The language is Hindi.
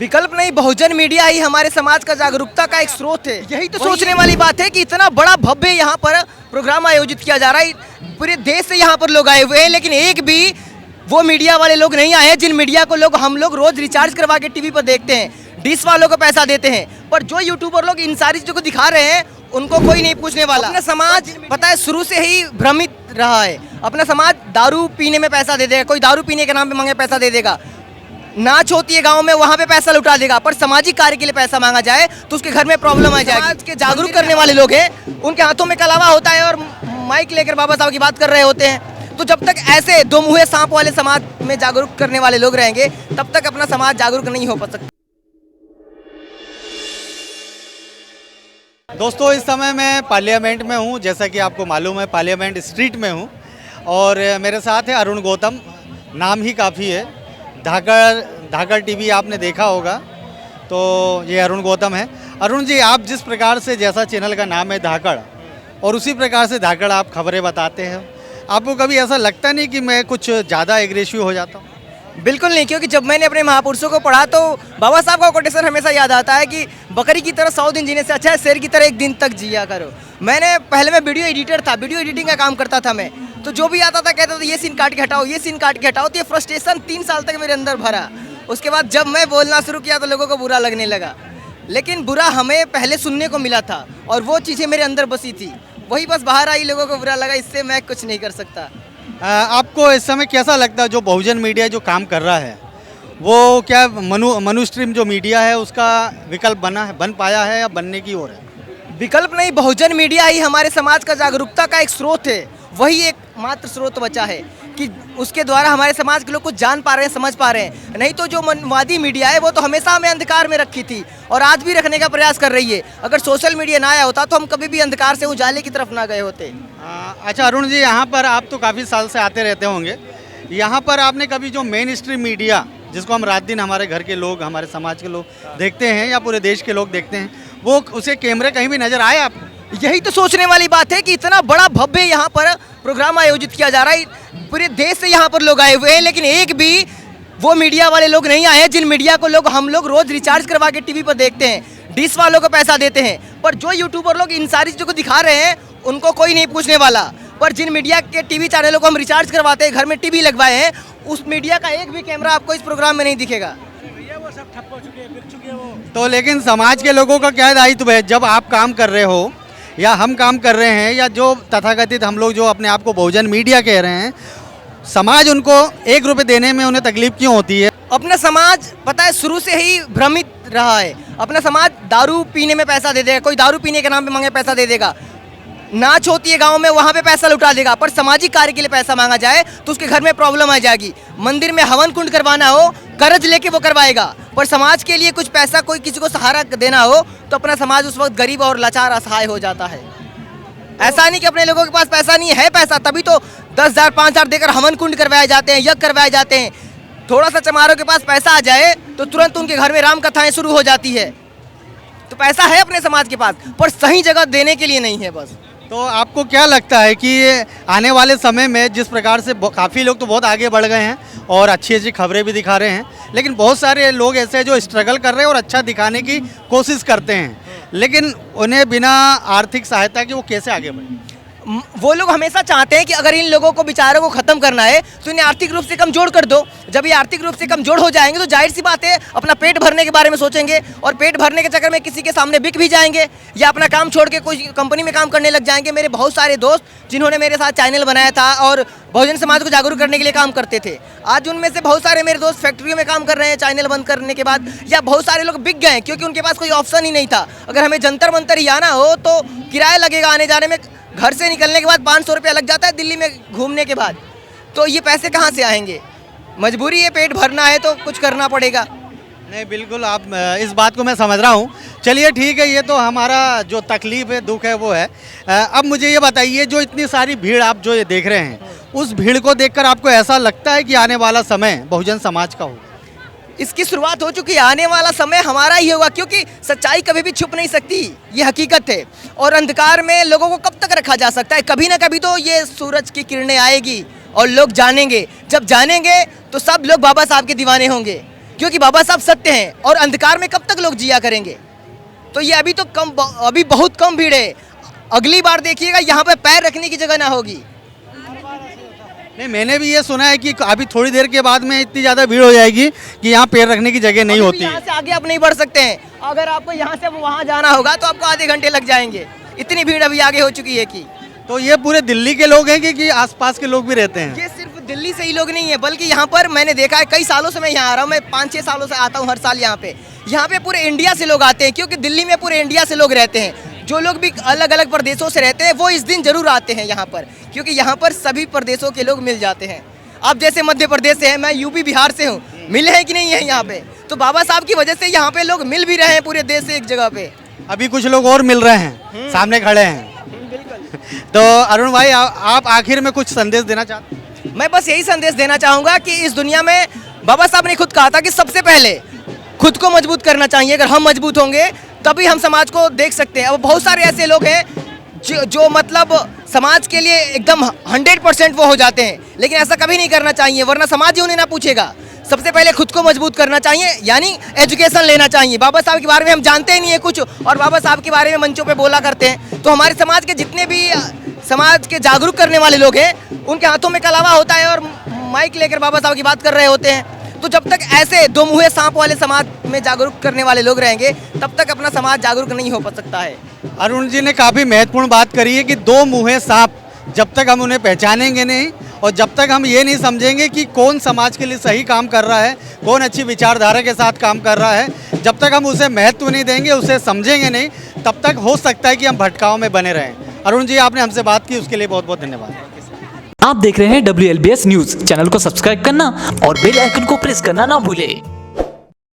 विकल्प नहीं, बहुजन मीडिया ही हमारे समाज का जागरूकता का एक स्रोत है। यही तो सोचने वाली बात है कि इतना बड़ा भव्य यहाँ पर प्रोग्राम आयोजित किया जा रहा है। पूरे देश से यहाँ पर लोग आए हुए हैं, लेकिन एक भी वो मीडिया वाले लोग नहीं आए जिन मीडिया को हम लोग रोज रिचार्ज करवा के टीवी पर देखते हैं, डिश वालों को पैसा देते हैं। पर जो यूट्यूबर लोग इन सारी चीज़ों को दिखा रहे हैं उनको कोई नहीं पूछने वाला। अपना समाज पता है शुरू से ही भ्रमित रहा है। अपना समाज दारू पीने में पैसा दे देगा, कोई दारू पीने के नाम पे मांगे पैसा दे देगा। नाच होती है गांव में, वहाँ पे पैसा लुटा देगा। पर सामाजिक कार्य के लिए पैसा मांगा जाए तो उसके घर में प्रॉब्लम आ जाएगी। समाज के जागरूक करने वाले लोग हैं, उनके हाथों में कलावा होता है और माइक लेकर बाबा साहब की बात कर रहे होते हैं। तो जब तक ऐसे दो मुँहे सांप वाले समाज में जागरूक करने वाले लोग रहेंगे तब तक अपना समाज जागरूक नहीं हो सकता। दोस्तों, इस समय मैं पार्लियामेंट में हूँ, जैसा कि आपको मालूम है पार्लियामेंट स्ट्रीट में हूँ और मेरे साथ है अरुण गौतम। नाम ही काफ़ी है, धाकड़ टीवी आपने देखा होगा, तो ये अरुण गौतम है। अरुण जी, आप जिस प्रकार से, जैसा चैनल का नाम है धाकड़, और उसी प्रकार से धाकड़ आप खबरें बताते हैं, आपको कभी ऐसा लगता नहीं कि मैं कुछ ज़्यादा एग्रेसिव हो जाता हूँ? बिल्कुल नहीं, क्योंकि जब मैंने अपने महापुरुषों को पढ़ा तो बाबा साहब का कोटेशन हमेशा याद आता है कि बकरी की तरह 100 दिन जीने से अच्छा है शेर की तरह एक दिन तक जिया करो। पहले मैं वीडियो एडिटर था, वीडियो एडिटिंग का काम करता था मैं। तो जो भी आता था कहता था ये सीन काट के हटाओ, ये सीन काट के हटाओ। तो ये फ्रस्ट्रेशन 3 साल तक मेरे अंदर भरा। उसके बाद जब मैं बोलना शुरू किया तो लोगों को बुरा लगने लगा, लेकिन बुरा हमें पहले सुनने को मिला था और वो चीज़ें मेरे अंदर बसी थी, वही बस बाहर आई, लोगों को बुरा लगा। इससे मैं कुछ नहीं कर सकता। आपको इस समय कैसा लगता है जो बहुजन मीडिया जो काम कर रहा है, वो क्या मनु स्ट्रीम जो मीडिया है उसका विकल्प बन पाया है या बनने की ओर है? विकल्प नहीं, बहुजन मीडिया ही हमारे समाज का जागरूकता का एक स्रोत है। वही एक मात्र स्रोत बचा है कि उसके द्वारा हमारे समाज के लोग कुछ जान पा रहे हैं, समझ पा रहे हैं। नहीं तो जो मनवादी मीडिया है वो तो हमेशा हमें अंधकार में रखी थी और आज भी रखने का प्रयास कर रही है। अगर सोशल मीडिया ना आया होता तो हम कभी भी अंधकार से उजाले की तरफ ना गए होते। अच्छा अरुण जी, यहाँ पर आप तो काफ़ी साल से आते रहते होंगे, यहाँ पर आपने कभी जो मेन स्ट्रीम मीडिया जिसको हम रात दिन हमारे घर के लोग, हमारे समाज के लोग देखते हैं या पूरे देश के लोग देखते हैं, वो उसे कैमरे कहीं भी नजर आए आपको? यही तो सोचने वाली बात है कि इतना बड़ा भव्य यहाँ पर प्रोग्राम आयोजित किया जा रहा है। पूरे देश से यहाँ पर लोग आए हुए हैं, लेकिन एक भी वो मीडिया वाले लोग नहीं आए जिन मीडिया को हम लोग रोज रिचार्ज करवा के टीवी पर देखते हैं, डिश वालों को पैसा देते हैं। पर जो यूट्यूबर लोग इन सारी चीज़ों को दिखा रहे हैं उनको कोई नहीं पूछने वाला। पर जिन मीडिया के टीवी चैनलों को हम रिचार्ज करवाते हैं, घर में टीवी लगवाए हैं, उस मीडिया का एक भी कैमरा आपको इस प्रोग्राम में नहीं दिखेगा। वो सब ठप्प हो चुके हैं, बिक चुके हैं वो। तो लेकिन समाज के लोगों का क्या दायित्व है जब आप काम कर रहे हो या हम काम कर रहे हैं या जो तथाकथित हम लोग जो अपने आप को बहुजन मीडिया कह रहे हैं, समाज उनको 1 रुपये देने में उन्हें तकलीफ क्यों होती है? अपना समाज पता है शुरू से ही भ्रमित रहा है। अपना समाज दारू पीने में पैसा दे देगा, कोई दारू पीने के नाम पे मांगे पैसा दे देगा। नाच होती है गांव में, वहाँ पे पैसा लुटा देगा। पर सामाजिक कार्य के लिए पैसा मांगा जाए तो उसके घर में प्रॉब्लम आ जाएगी। मंदिर में हवन कुंड करवाना हो, कर्ज लेके वो करवाएगा। पर समाज के लिए कुछ पैसा, कोई किसी को सहारा देना हो तो अपना समाज उस वक्त गरीब और लाचार असहाय हो जाता है। ऐसा नहीं कि अपने लोगों के पास पैसा नहीं है, पैसा तभी तो 10,000 5,000 देकर हवन कुंड करवाए जाते हैं, यज्ञ करवाए जाते हैं। थोड़ा सा चमारों के पास पैसा आ जाए तो तुरंत उनके घर में राम कथाएं शुरू हो जाती है। तो पैसा है अपने समाज के पास, पर सही जगह देने के लिए नहीं है बस। तो आपको क्या लगता है कि आने वाले समय में जिस प्रकार से काफ़ी लोग तो बहुत आगे बढ़ गए हैं और अच्छी अच्छी खबरें भी दिखा रहे हैं, लेकिन बहुत सारे लोग ऐसे हैं जो स्ट्रगल कर रहे हैं और अच्छा दिखाने की कोशिश करते हैं, लेकिन उन्हें बिना आर्थिक सहायता के वो कैसे आगे बढ़े? वो लोग हमेशा चाहते हैं कि अगर इन लोगों को बेचारों को ख़त्म करना है तो इन्हें आर्थिक रूप से कमजोर कर दो। जब ये आर्थिक रूप से कमजोर हो जाएंगे तो जाहिर सी बात है अपना पेट भरने के बारे में सोचेंगे और पेट भरने के चक्कर में किसी के सामने बिक भी जाएंगे या अपना काम छोड़ के कोई कंपनी में काम करने लग जाएंगे। मेरे बहुत सारे दोस्त जिन्होंने मेरे साथ चैनल बनाया था और बहुजन समाज को जागरूक करने के लिए काम करते थे, आज उनमें से बहुत सारे मेरे दोस्त फैक्ट्रियों में काम कर रहे हैं चैनल बंद करने के बाद, या बहुत सारे लोग बिक गए क्योंकि उनके पास कोई ऑप्शन ही नहीं था। अगर हमें जंतर मंतर ही आना हो तो किराया लगेगा आने जाने में, घर से निकलने के बाद 500 रुपया लग जाता है दिल्ली में घूमने के बाद। तो ये पैसे कहाँ से आएंगे? मजबूरी है, पेट भरना है तो कुछ करना पड़ेगा। नहीं, बिल्कुल आप इस बात को मैं समझ रहा हूँ। चलिए ठीक है, ये तो हमारा जो तकलीफ है, दुख है वो है। अब मुझे ये बताइए, जो इतनी सारी भीड़ आप जो ये देख रहे हैं, उस भीड़ को देखकर आपको ऐसा लगता है कि आने वाला समय बहुजन समाज का होगा? इसकी शुरुआत हो चुकी है, आने वाला समय हमारा ही होगा, क्योंकि सच्चाई कभी भी छुप नहीं सकती, ये हकीकत है। और अंधकार में लोगों को कब तक रखा जा सकता है? कभी ना कभी तो ये सूरज की किरणें आएगी और लोग जानेंगे। जब जानेंगे तो सब लोग बाबा साहब के दीवाने होंगे, क्योंकि बाबा साहब सत्य हैं और अंधकार में कब तक लोग जिया करेंगे। तो ये अभी बहुत कम भीड़ है। अगली बार देखिएगा यहाँ पे पैर रखने की जगह ना होगी। नहीं, मैंने भी ये सुना है कि अभी थोड़ी देर के बाद में इतनी ज़्यादा भीड़ हो जाएगी कि यहाँ पैर रखने की जगह नहीं होती यहाँ है। से आगे आप नहीं बढ़ सकते हैं। अगर आपको यहाँ से वहाँ जाना होगा तो आपको आधे घंटे लग जाएंगे। इतनी भीड़ अभी आगे हो चुकी है कि तो ये पूरे दिल्ली के लोग हैं कि आसपास के लोग भी रहते हैं? ये सिर्फ दिल्ली से ही लोग नहीं है, बल्कि यहाँ पर मैंने देखा है, कई सालों से मैं यहाँ आ रहा हूँ, मैं 5-6 सालों से आता हूँ हर साल यहाँ पे पूरे इंडिया से लोग आते हैं, क्योंकि दिल्ली में पूरे इंडिया से लोग रहते हैं। जो लोग भी अलग अलग प्रदेशों से रहते हैं वो इस दिन जरूर आते हैं यहाँ पर, क्योंकि यहाँ पर सभी प्रदेशों के लोग मिल जाते हैं। अब जैसे मध्य प्रदेश से है, मैं यूपी बिहार से हूँ, मिले हैं कि नहीं है यहाँ पे, तो बाबा साहब की वजह से यहाँ पे लोग मिल भी रहे हैं पूरे देश से एक जगह पे। अभी कुछ लोग और मिल रहे हैं, सामने खड़े हैं। तो अरुण भाई, आप आखिर में कुछ संदेश देना चाहते हैं? मैं बस यही संदेश देना चाहूँगा कि इस दुनिया में बाबा साहब ने खुद कहा था कि सबसे पहले खुद को मजबूत करना चाहिए। अगर हम मजबूत होंगे तभी हम समाज को देख सकते हैं। अब बहुत सारे ऐसे लोग हैं जो मतलब समाज के लिए एकदम 100% वो हो जाते हैं, लेकिन ऐसा कभी नहीं करना चाहिए, वरना समाज ही उन्हें ना पूछेगा। सबसे पहले खुद को मजबूत करना चाहिए, यानी एजुकेशन लेना चाहिए। बाबा साहब के बारे में हम जानते ही नहीं है कुछ, और बाबा साहब के बारे में मंचों पे बोला करते हैं। तो हमारे समाज के जितने भी समाज के जागरूक करने वाले लोग हैं, उनके हाथों में कलावा होता है और माइक लेकर बाबा साहब की बात कर रहे होते हैं। तो जब तक ऐसे दो मुँहे सांप वाले समाज में जागरूक करने वाले लोग रहेंगे, तब तक अपना समाज जागरूक नहीं हो सकता है। अरुण जी ने काफ़ी महत्वपूर्ण बात करी है कि दो मुँहे सांप, जब तक हम उन्हें पहचानेंगे नहीं और जब तक हम ये नहीं समझेंगे कि कौन समाज के लिए सही काम कर रहा है, कौन अच्छी विचारधारा के साथ काम कर रहा है, जब तक हम उसे महत्व नहीं देंगे, उसे समझेंगे नहीं, तब तक हो सकता है कि हम भटकाव में बने रहें। अरुण जी, आपने हमसे बात की, उसके लिए बहुत बहुत धन्यवाद। आप देख रहे हैं WLBS न्यूज। चैनल को सब्सक्राइब करना और बेल आइकन को प्रेस करना ना भूलें।